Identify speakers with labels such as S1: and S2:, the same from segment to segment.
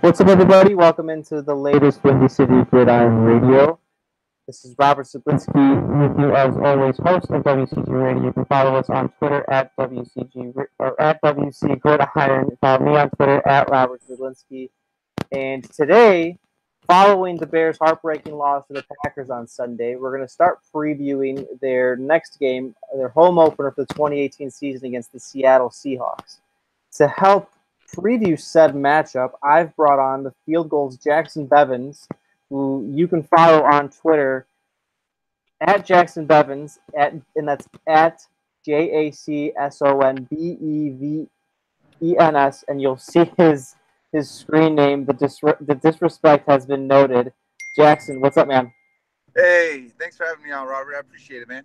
S1: What's up, everybody? Welcome into the latest Windy City Gridiron Radio. This is Robert Zablinski with you as always, host of WCG Radio. You can follow us on Twitter at WCG or at WC Gridiron. Follow me on Twitter at Robert Zablinski. And today, following the Bears' heartbreaking loss to the Packers on Sunday, we're going to start previewing their next game, their home opener for the 2018 season against the Seattle Seahawks. To help preview said matchup, I've brought on the Field Gulls' Jacson Bevens, who you can follow on Twitter at Jacson Bevens, and that's at JACSONBEVENS, and you'll see his screen name. The disrespect has been noted. Jackson, what's up, man?
S2: Hey, thanks for having me on, Robert. I appreciate it, man.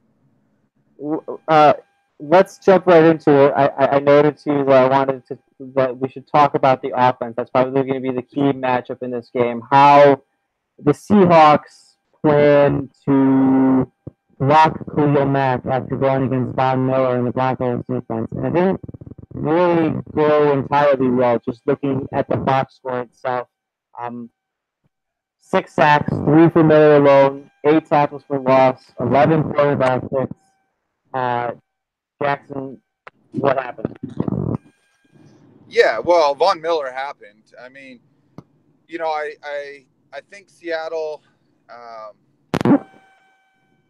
S1: Uh, let's jump right into it. I noted too that that we should talk about the offense. That's probably going to be the key matchup in this game. How the Seahawks plan to block Khalil Mack after going against Von Miller in the Broncos defense. And it didn't really go entirely well, just looking at the box score itself. 6 sacks, 3 for Miller alone, 8 tackles for loss, 11 quarterback hits. Jackson, what happened?
S2: Yeah, well, Von Miller happened. I mean, I think Seattle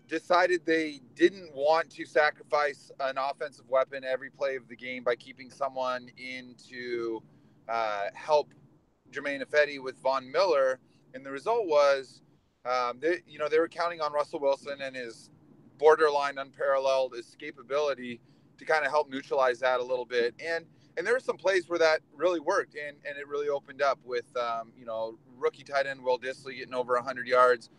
S2: decided they didn't want to sacrifice an offensive weapon every play of the game by keeping someone in to help Jermaine Ifedi with Von Miller, and the result was, they were counting on Russell Wilson and his borderline unparalleled escapability to kind of help neutralize that a little bit. And there were some plays where that really worked, and it really opened up with, rookie tight end Will Dissly getting over 100 yards,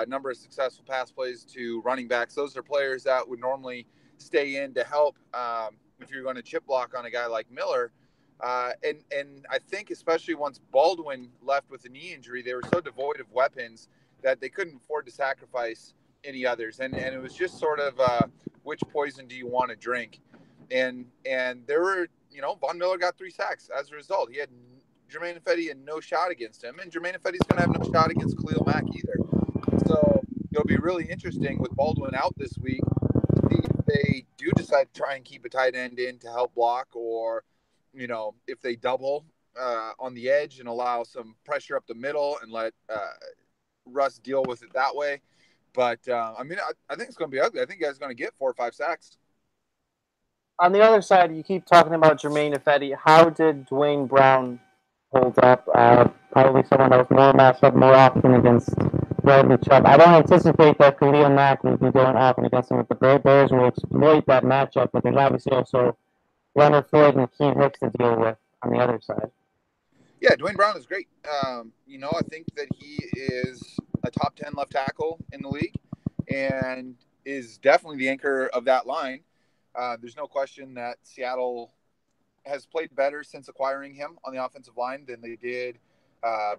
S2: number of successful pass plays to running backs. Those are players that would normally stay in to help if you're going to chip block on a guy like Miller. And I think especially once Baldwin left with a knee injury, they were so devoid of weapons that they couldn't afford to sacrifice any others. And it was just sort of which poison do you want to drink? And there were, Von Miller got 3 sacks as a result. He had Jermaine Ifedi had no shot against him, and Jermaine Ifedi's going to have no shot against Khalil Mack either. So it'll be really interesting with Baldwin out this week to see if they do decide to try and keep a tight end in to help block, or if they double on the edge and allow some pressure up the middle and let Russ deal with it that way. But, I think it's going to be ugly. I think you guys are going to get 4 or 5 sacks.
S1: On the other side, you keep talking about Jermaine Ifedi. How did Dwayne Brown hold up? Probably someone that was more matched up more often against Bradley Chubb. I don't anticipate that Khalil Mack will be going often against him. But the Bears will exploit that matchup, but there's obviously also Leonard Floyd and Akeem Hicks to deal with on the other side.
S2: Yeah, Dwayne Brown is great. I think that he is a top 10 left tackle in the league and is definitely the anchor of that line. There's no question that Seattle has played better since acquiring him on the offensive line than they did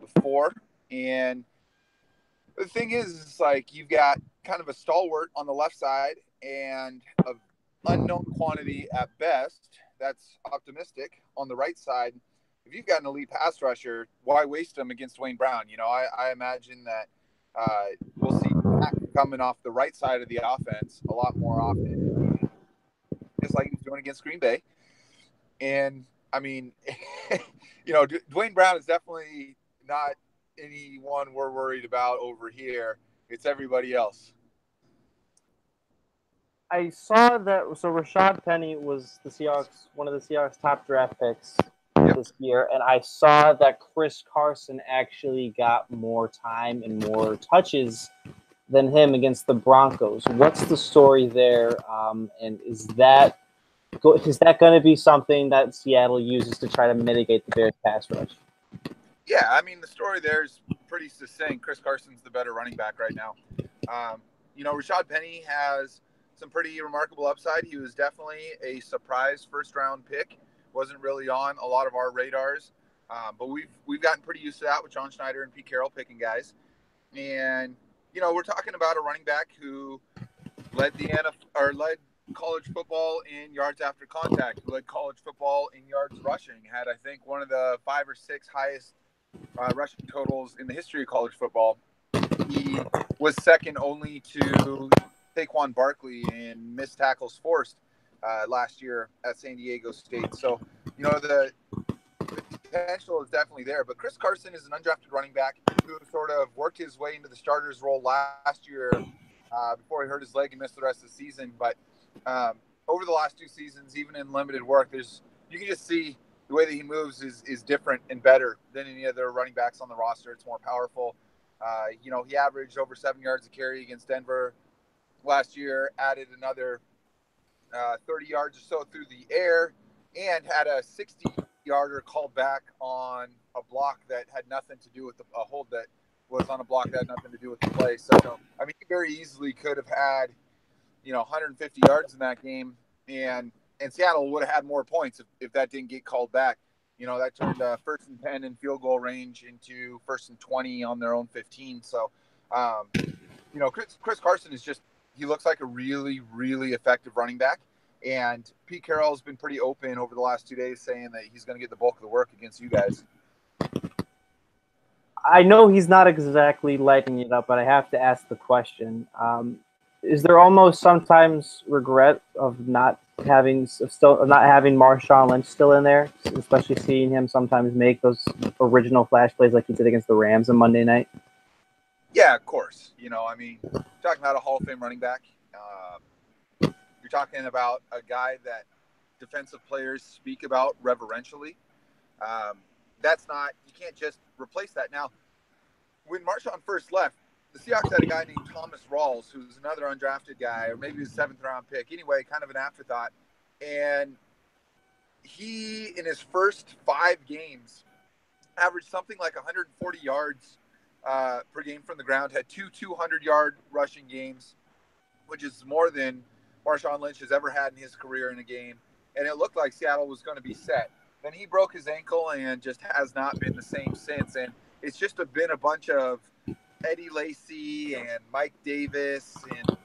S2: before. And the thing is, it's like you've got kind of a stalwart on the left side and an unknown quantity at best. That's optimistic on the right side. If you've got an elite pass rusher, why waste them against Dwayne Brown? I imagine that we'll see Mack coming off the right side of the offense a lot more often, just like he's doing against Green Bay. And, Dwayne Brown is definitely not anyone we're worried about over here. It's everybody else.
S1: I saw that. So Rashad Penny was one of the Seahawks' top draft picks this year, and I saw that Chris Carson actually got more time and more touches than him against the Broncos. What's the story there? And is that going to be something that Seattle uses to try to mitigate the Bears' pass rush?
S2: Yeah, the story there is pretty succinct. Chris Carson's the better running back right now. Rashad Penny has some pretty remarkable upside. He was definitely a surprise first-round pick. Wasn't really on a lot of our radars, but we've gotten pretty used to that with John Schneider and Pete Carroll picking guys. And we're talking about a running back who led college football in yards after contact, who led college football in yards rushing, had I think one of the 5 or 6 highest rushing totals in the history of college football. He was second only to Saquon Barkley in missed tackles forced last year at San Diego State. So, the potential is definitely there. But Chris Carson is an undrafted running back who sort of worked his way into the starter's role last year before he hurt his leg and missed the rest of the season. But over the last 2 seasons, even in limited work, you can just see the way that he moves is different and better than any other running backs on the roster. It's more powerful. He averaged over 7 yards a carry against Denver last year, added another 30 yards or so through the air, and had a 60-yarder called back on a block that had nothing to do with a hold that was on a block that had nothing to do with the play. So, he very easily could have had, 150 yards in that game, and Seattle would have had more points if that didn't get called back. That turned 1st and 10 in field goal range into 1st and 20 on their own 15. So, Chris Carson he looks like a really, really effective running back. And Pete Carroll has been pretty open over the last 2 days saying that he's going to get the bulk of the work against you guys.
S1: I know he's not exactly lighting it up, but I have to ask the question. Is there almost sometimes regret of not having Marshawn Lynch still in there, especially seeing him sometimes make those original flash plays like he did against the Rams on Monday night?
S2: Yeah, of course. You're talking about a Hall of Fame running back. You're talking about a guy that defensive players speak about reverentially. You can't just replace that. Now, when Marshawn first left, the Seahawks had a guy named Thomas Rawls, who's another undrafted guy, or maybe a 7th-round pick. Anyway, kind of an afterthought. And he, in his first 5 games, averaged something like 140 yards per game from the ground, had 2 200-yard rushing games, which is more than Marshawn Lynch has ever had in his career in a game. And it looked like Seattle was going to be set. Then he broke his ankle and just has not been the same since. And it's just been a bunch of Eddie Lacy and Mike Davis and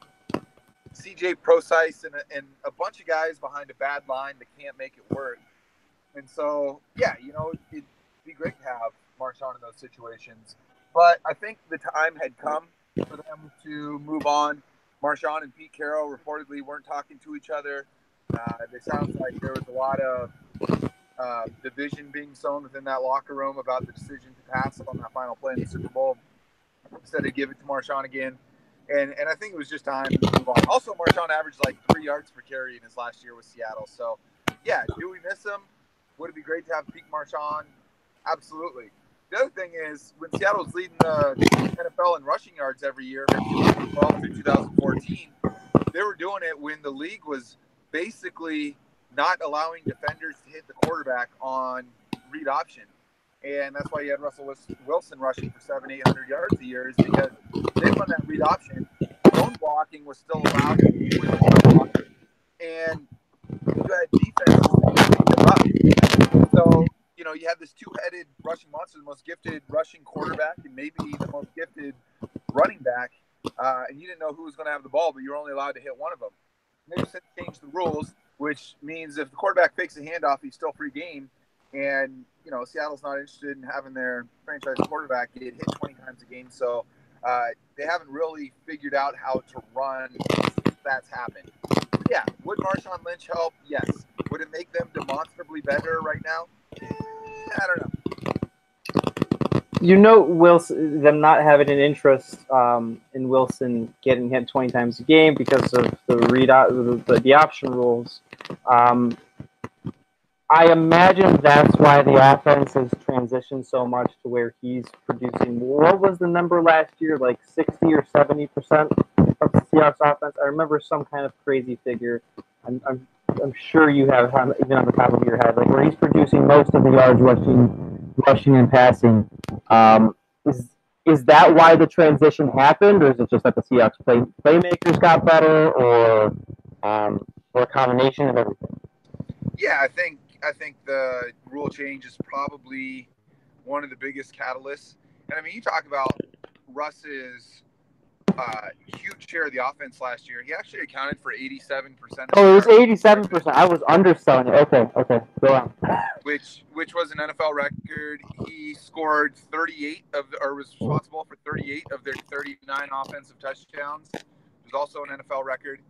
S2: CJ Procise and a bunch of guys behind a bad line that can't make it work. And so, yeah, it'd be great to have Marshawn in those situations. But I think the time had come for them to move on. Marshawn and Pete Carroll reportedly weren't talking to each other. It sounds like there was a lot of division being sown within that locker room about the decision to pass on that final play in the Super Bowl instead of give it to Marshawn again. And I think it was just time to move on. Also, Marshawn averaged like 3 yards per carry in his last year with Seattle. So, yeah, do we miss him? Would it be great to have peak Marshawn? Absolutely. The other thing is, when Seattle was leading the NFL in rushing yards every year from 2012 through 2014, they were doing it when the league was basically not allowing defenders to hit the quarterback on read option. And that's why you had Russell Wilson rushing for 700-800 yards a year, is because they run that read option. Zone blocking was still allowed and you had defense up. So, you had this 2-headed rushing monster, the most gifted rushing quarterback and maybe the most gifted running back. And you didn't know who was going to have the ball, but you were only allowed to hit one of them. And they just changed the rules, which means if the quarterback fakes a handoff, he's still free game. And, Seattle's not interested in having their franchise quarterback get hit 20 times a game. So they haven't really figured out how to run since that's happened. But yeah, would Marshawn Lynch help? Yes. Would it make them demonstrably better right now? I don't know.
S1: Wilson, them not having an interest in Wilson getting hit 20 times a game because of the option rules. I imagine that's why the offense has transitioned so much to where he's producing. What was the number last year? Like 60 or 70% of the Seahawks offense? I remember some kind of crazy figure. I'm sure you have even on the top of your head, like where he's producing most of the yards rushing and passing. Is that why the transition happened, or is it just that the Seahawks playmakers got better, or a combination of everything?
S2: Yeah, I think the rule change is probably one of the biggest catalysts. And you talk about Russ's huge share of the offense last year. He actually accounted for 87% of
S1: Oh, it was
S2: yards,
S1: 87%. I was underselling it. Okay, go on.
S2: which was an NFL record. He scored 38 or was responsible for 38 of their 39 offensive touchdowns. It was also an NFL record.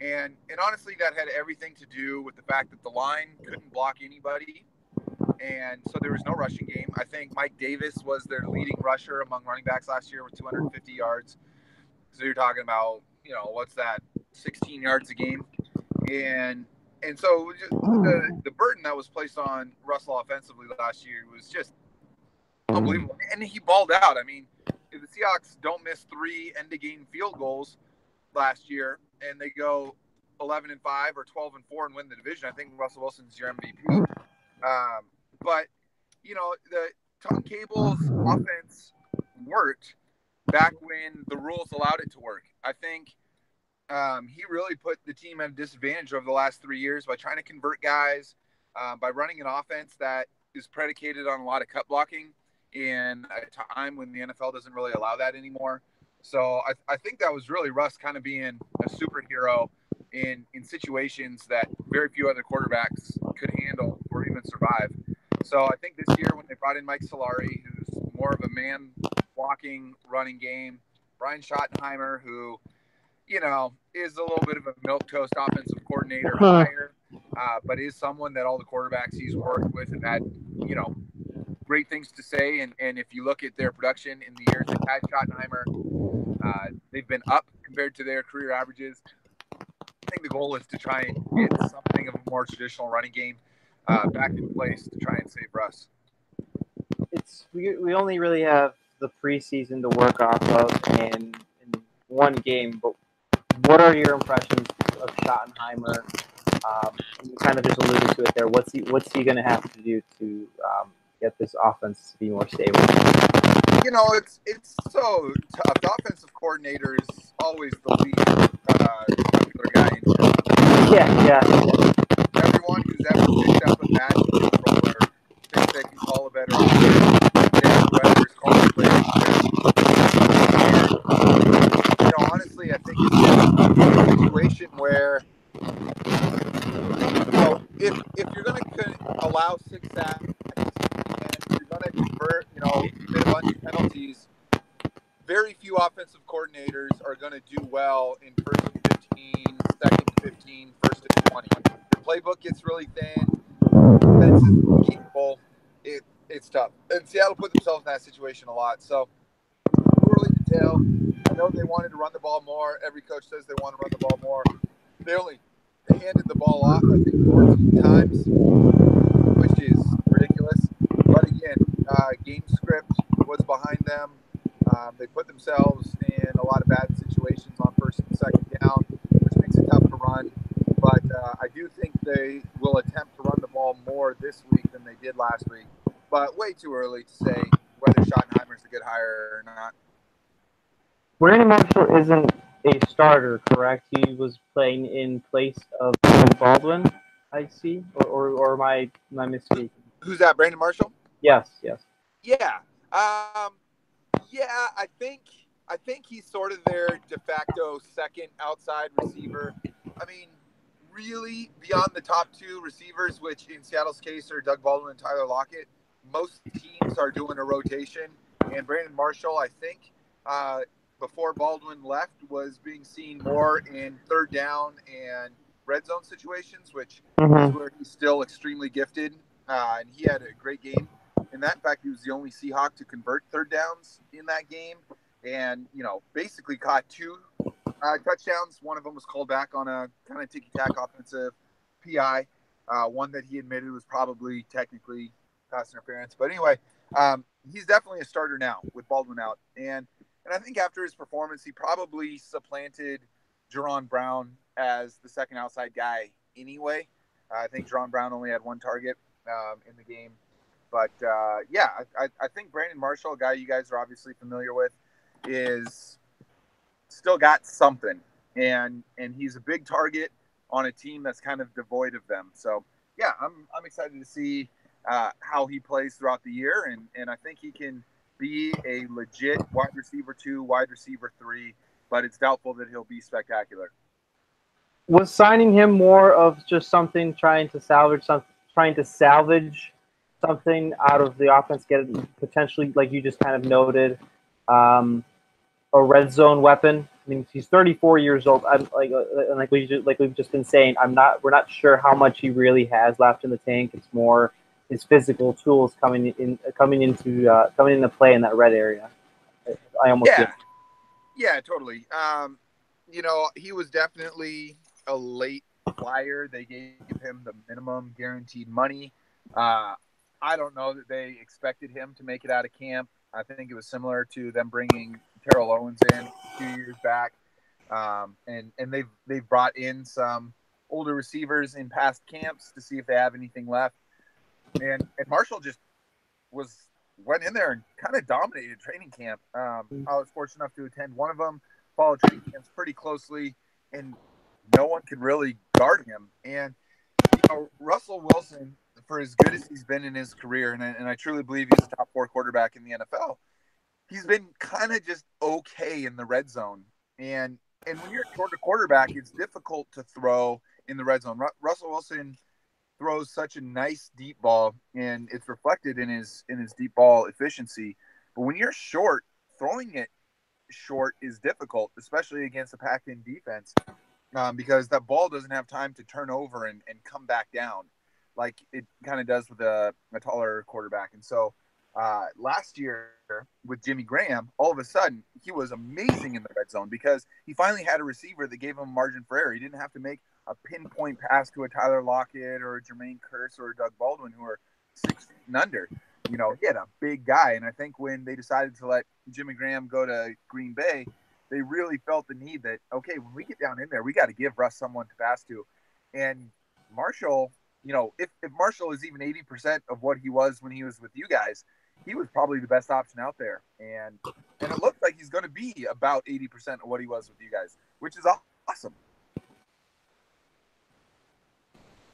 S2: And honestly, that had everything to do with the fact that the line couldn't block anybody. And so there was no rushing game. I think Mike Davis was their leading rusher among running backs last year with 250 yards. So you're talking about, what's that, 16 yards a game. And so the burden that was placed on Russell offensively last year was just unbelievable. And he balled out. I mean, if the Seahawks don't miss 3 end-of-game field goals last year and they go 11-5 or 12-4 and win the division, I think Russell Wilson's your MVP. But, the Tom Cable's offense worked back when the rules allowed it to work. I think he really put the team at a disadvantage over the last 3 years by trying to convert guys, by running an offense that is predicated on a lot of cut blocking in a time when the NFL doesn't really allow that anymore. So I think that was really Russ kind of being a superhero in situations that very few other quarterbacks could handle or even survive. So I think this year when they brought in Mike Solari, who's more of a man-blocking running game, Brian Schottenheimer, who, is a little bit of a milquetoast offensive coordinator hire, but is someone that all the quarterbacks he's worked with have had, great things to say. And if you look at their production in the years they've had Schottenheimer, they've been up compared to their career averages. I think the goal is to try and get something of a more traditional running game back in place to try and save Russ.
S1: We only really have the preseason to work off of in one game, but what are your impressions of Schottenheimer? You kind of just alluded to it there. What's he going to have to do to get this offense to be more stable?
S2: It's so tough. The offensive coordinator is always the least popular guy in town.
S1: Yeah.
S2: Everyone who's ever picked up a Madden controller thinks they can call a better offense. Whoever's calling plays. And, honestly, I think it's just a situation where, if you're going to allow 6 sacks and you're going to convert, a bunch of penalties, very few offensive coordinators are going to do well in 1st and 15, 2nd and 15, 1st and 20. The playbook gets really thin. Defense is capable. It's tough. And Seattle put themselves in that situation a lot. So, early to tell. I know they wanted to run the ball more. Every coach says they want to run the ball more. They handed the ball off, I think, 14 times, which is ridiculous. But again, game script was behind them. They put themselves in a lot of bad situations on 1st and 2nd down, which makes it tough to run. But I do think they will attempt to run the ball more this week than they did last week. But way too early to say whether Schottenheimer's a good hire or not.
S1: Brandon Marshall isn't a starter, correct? He was playing in place of Baldwin, I see, or am I misspeaking?
S2: Who's that? Brandon Marshall?
S1: Yes.
S2: Yeah. I think he's sort of their de facto second outside receiver. I mean, really, beyond the top 2 receivers, which in Seattle's case are Doug Baldwin and Tyler Lockett, most teams are doing a rotation. And Brandon Marshall, I think, before Baldwin left, was being seen more in 3rd down and red zone situations, which is where he's still extremely gifted. And he had a great game. In that fact, he was the only Seahawk to convert 3rd downs in that game. And, basically caught 2 touchdowns. One of them was called back on a kind of ticky-tack offensive PI. One that he admitted was probably technically pass interference. But anyway, he's definitely a starter now with Baldwin out. And I think after his performance, he probably supplanted Jerron Brown as the second outside guy anyway. I think Jerron Brown only had 1 target in the game. But, I think Brandon Marshall, a guy you guys are obviously familiar with, is still got something. And he's a big target on a team that's kind of devoid of them. So, yeah, I'm excited to see how he plays throughout the year. And I think he can be a legit wide receiver 2, wide receiver 3 but it's doubtful that he'll be spectacular.
S1: Was signing him more of just something trying to salvage something out of the offense, get it potentially, like you just kind of noted, a red zone weapon? I mean, he's 34 years old. I'm we've just been saying, we're not sure how much he really has left in the tank. It's more his physical tools coming into play in that red area. I almost feel.
S2: Yeah, totally. He was definitely a late flyer. They gave him the minimum guaranteed money. I don't know that they expected him to make it out of camp. I think it was similar to them bringing Terrell Owens in a few years back. And they've brought in some older receivers in past camps to see if they have anything left. And Marshall just went in there and kind of dominated training camp. I was fortunate enough to attend one of them, follow training camps pretty closely, and no one could really guard him. And Russell Wilson, for as good as he's been in his career, and I truly believe he's a top 4 quarterback in the NFL, he's been kind of just okay in the red zone. And when you're a shorter quarterback, it's difficult to throw in the red zone. Russell Wilson throws such a nice deep ball, and it's reflected in his deep ball efficiency. But when you're short, throwing it short is difficult, especially against a packed-in defense, because that ball doesn't have time to turn over and come back down like it kind of does with a taller quarterback. And so last year with Jimmy Graham, all of a sudden he was amazing in the red zone because he finally had a receiver that gave him margin for error. He didn't have to make a pinpoint pass to a Tyler Lockett or a Jermaine Kearse or a Doug Baldwin who are 6 feet and under. He had a big guy. And I think when they decided to let Jimmy Graham go to Green Bay, they really felt the need that, okay, when we get down in there, we got to give Russ someone to pass to. And Marshall, if Marshall is even 80% of what he was when he was with you guys, he was probably the best option out there. And it looks like he's going to be about 80% of what he was with you guys, which is awesome.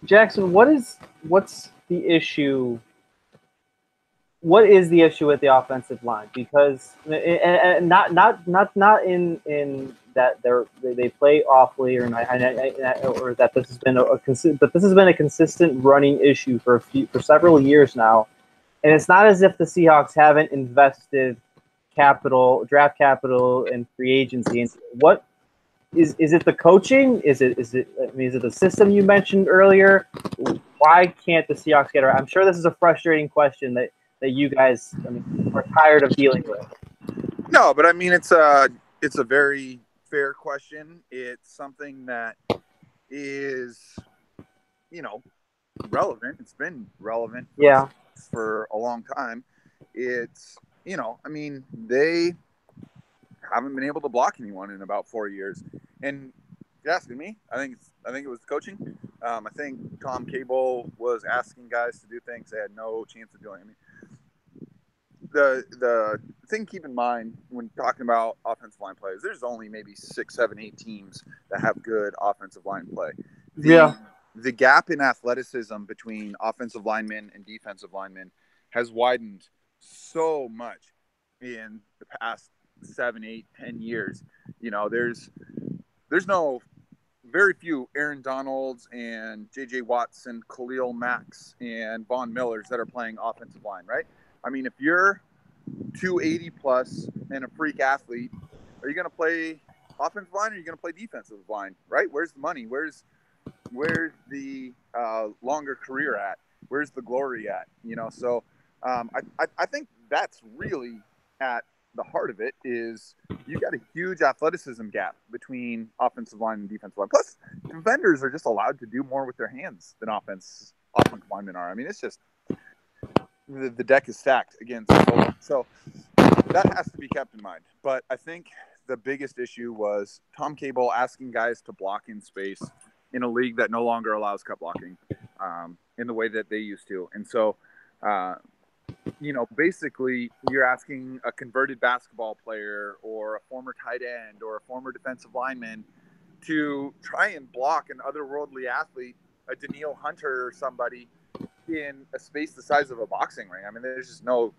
S1: Jacson, what's the issue? What is the issue with the offensive line? Because and not in that they play awfully or that this has been a consistent running issue for several years now, and it's not as if the Seahawks haven't invested draft capital, and free agency. And what is it? The coaching? Is it the system you mentioned earlier? Why can't the Seahawks get around? I'm sure this is a frustrating question that you guys are tired of dealing with.
S2: No, but I mean, it's a very fair question. It's something that is, relevant. It's been relevant for a long time. It's, I mean, they haven't been able to block anyone in about 4 years. And if you're asking me, I think it was the coaching. I think Tom Cable was asking guys to do things they had no chance of doing. I mean, the thing to keep in mind when talking about offensive line play is there's only maybe 6, 7, 8 teams that have good offensive line play. The gap in athleticism between offensive linemen and defensive linemen has widened so much in the past 7, 8, 10 years. There's very few Aaron Donalds and J.J. Watts and Khalil Macks and Von Millers that are playing offensive line, right? I mean, if you're 280 plus and a freak athlete, are you going to play offensive line or are you going to play defensive line, right? Where's the money? Where's the longer career at? Where's the glory at? So I think that's really at the heart of it is you got a huge athleticism gap between offensive line and defensive line. Plus, defenders are just allowed to do more with their hands than offensive linemen are. I mean, it's just the deck is stacked against both. So that has to be kept in mind. But I think the biggest issue was Tom Cable asking guys to block in space in a league that no longer allows cut blocking in the way that they used to. And so, basically you're asking a converted basketball player or a former tight end or a former defensive lineman to try and block an otherworldly athlete, a Daniil Hunter or somebody, in a space the size of a boxing ring. I mean, there's just no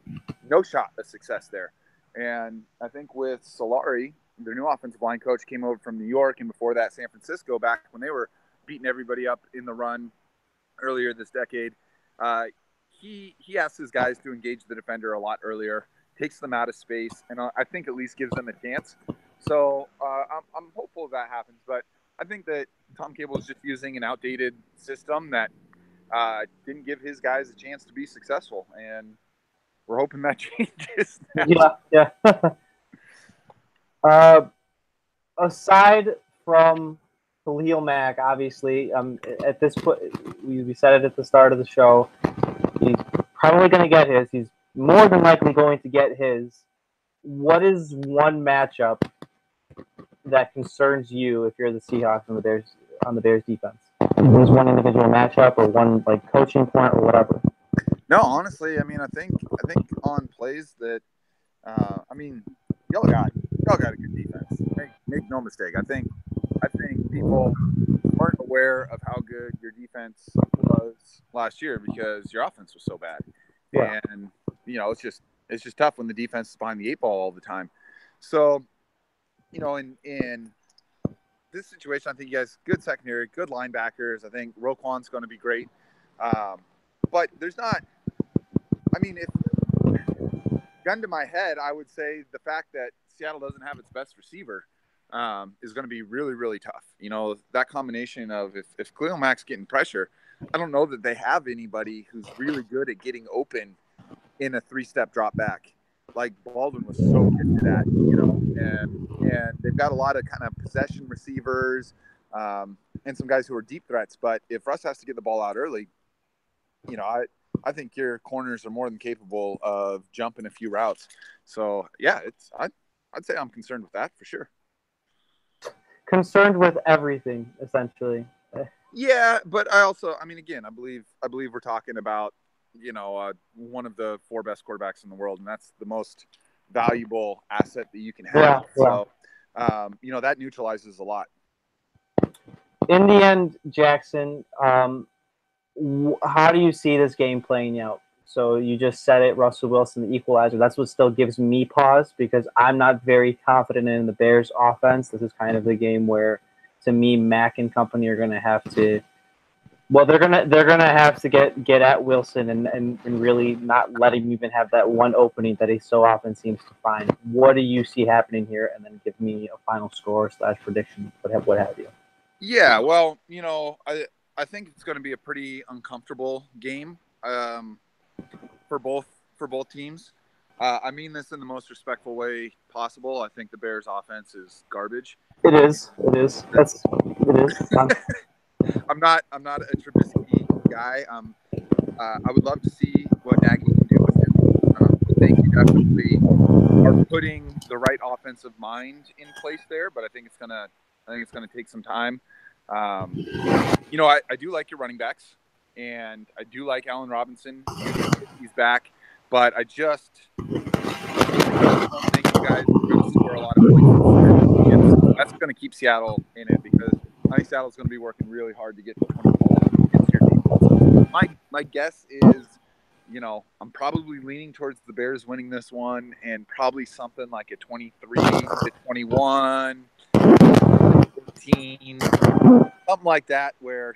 S2: shot of success there. And I think with Solari, their new offensive line coach came over from New York, and before that, San Francisco, back when they were beating everybody up in the run earlier this decade. He asks his guys to engage the defender a lot earlier, takes them out of space, and I think at least gives them a chance. So I'm hopeful that happens, but I think that Tom Cable is just using an outdated system that didn't give his guys a chance to be successful, and we're hoping that changes now.
S1: Yeah. Aside from Khalil Mack, obviously, at this point, we said it at the start of the show, he's probably going to get his. He's more than likely going to get his. What is one matchup that concerns you if you're the Seahawks on the Bears defense? There's one individual matchup or one like coaching point or whatever.
S2: No, honestly, I mean, I think on plays that, y'all got a good defense. Make no mistake. I think people weren't aware of how good your defense was last year because your offense was so bad.
S1: Yeah.
S2: And it's just tough when the defense is behind the eight ball all the time. So, in this situation, I think you guys good secondary, good linebackers. I think Roquan's going to be great. But there's not. I mean, if gun to my head, I would say the fact that Seattle doesn't have its best receiver is going to be really, really tough. That combination of if Khalil Mack's getting pressure, I don't know that they have anybody who's really good at getting open in a three-step drop back like Baldwin was so gifted at, and they've got a lot of kind of possession receivers and some guys who are deep threats. But if Russ has to get the ball out early, I think your corners are more than capable of jumping a few routes. So yeah, I'd say I'm concerned with that for sure.
S1: Concerned with everything, essentially.
S2: Yeah, but I believe we're talking about, one of the four best quarterbacks in the world, and that's the most valuable asset that you can have.
S1: Yeah.
S2: So, that neutralizes a lot.
S1: In the end, Jacson, how do you see this game playing out? So you just said it, Russell Wilson, the equalizer. That's what still gives me pause because I'm not very confident in the Bears' offense. This is kind of the game where, to me, Mack and company are going to have to. Well, they're gonna have to get at Wilson and really not let him even have that one opening that he so often seems to find. What do you see happening here? And then give me a final score / prediction, what have you.
S2: Yeah, well, I think it's going to be a pretty uncomfortable game for both teams. I mean this in the most respectful way possible. I think the Bears' offense is garbage.
S1: It is. It is.
S2: I'm not a Trubisky guy. I would love to see what Nagy can do with him. I think you definitely are putting the right offensive mind in place there, but I think it's gonna take some time. I do like your running backs, and I do like Allen Robinson. He's back, but I just don't think you guys are going to score a lot of points. That's going to keep Seattle in it because I think Seattle's going to be working really hard to get to 20 against your defense. My guess is, I'm probably leaning towards the Bears winning this one, and probably something like a 23-21, 14, something like that, where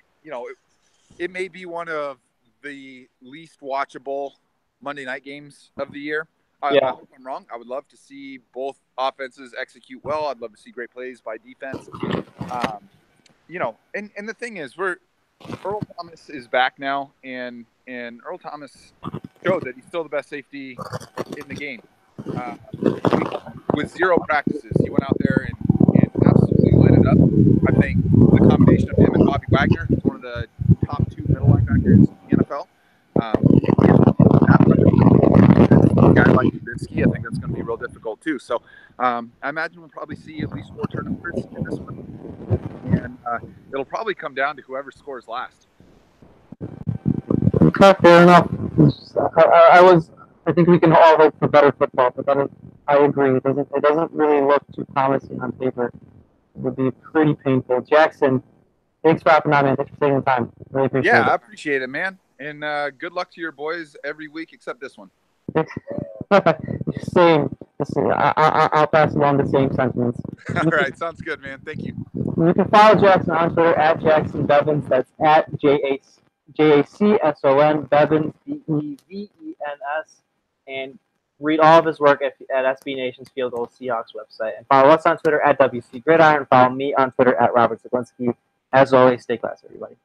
S2: it may be one of the least watchable Monday night games of the year. I hope I'm wrong. I would love to see both offenses execute well. I'd love to see great plays by defense. And the thing is, Earl Thomas is back now, and Earl Thomas showed that he's still the best safety in the game. With zero practices, he went out there and absolutely lit it up. I think the combination of him and Bobby Wagner is one of the top two middle linebackers in the NFL. A guy like Trubisky, I think that's going to be real difficult too. So I imagine we'll probably see at least 4 turnovers in this one, and it'll probably come down to whoever scores last.
S1: Okay, fair enough. I think we can all hope for better football, but I agree. It doesn't really look too promising on paper. It would be pretty painful. Jacson, thanks for hopping on, man. Thanks for taking the time. Really appreciate it.
S2: Yeah, I appreciate it, man. And good luck to your boys every week except this one.
S1: Same. I'll pass along the same sentiments.
S2: All right, sounds good, man. Thank you.
S1: You can follow Jackson on Twitter at Jacson Bevens. That's at JACSON Bevens BEVENS, and read all of his work at SB Nation's Field Goal Seahawks website. And follow us on Twitter at WC Gridiron. Follow me on Twitter at Robert Zaglinski. As always, stay classy, everybody.